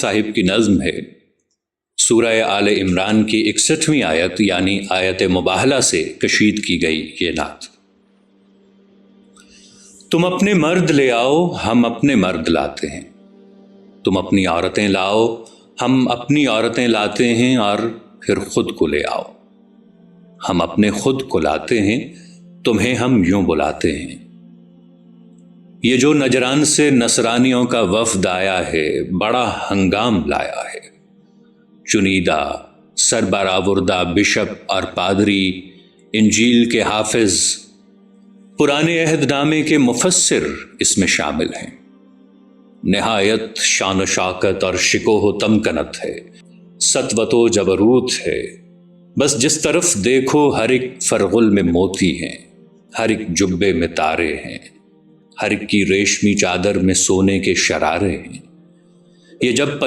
صاحب کی نظم ہے۔ سورہ آل عمران کی 61ویں آیت یعنی آیت مباہلہ سے کشید کی گئی یہ نعت۔ تم اپنے مرد لے آؤ، ہم اپنے مرد لاتے ہیں، تم اپنی عورتیں لاؤ، ہم اپنی عورتیں لاتے ہیں، اور پھر خود کو لے آؤ، ہم اپنے خود کو لاتے ہیں، تمہیں ہم یوں بلاتے ہیں۔ یہ جو نجران سے نصرانیوں کا وفد آیا ہے، بڑا ہنگام لایا ہے۔ چنیدہ، سربراوردہ بشپ اور پادری، انجیل کے حافظ، پرانے عہد نامے کے مفسر اس میں شامل ہیں۔ نہایت شان و شوکت اور شکوہ و تمکنت ہے، سطوت و جبروت ہے۔ بس جس طرف دیکھو ہر ایک فرغل میں موتی ہیں، ہر ایک جبے میں تارے ہیں، ہر ایک کی ریشمی چادر میں سونے کے شرارے ہیں۔ یہ جب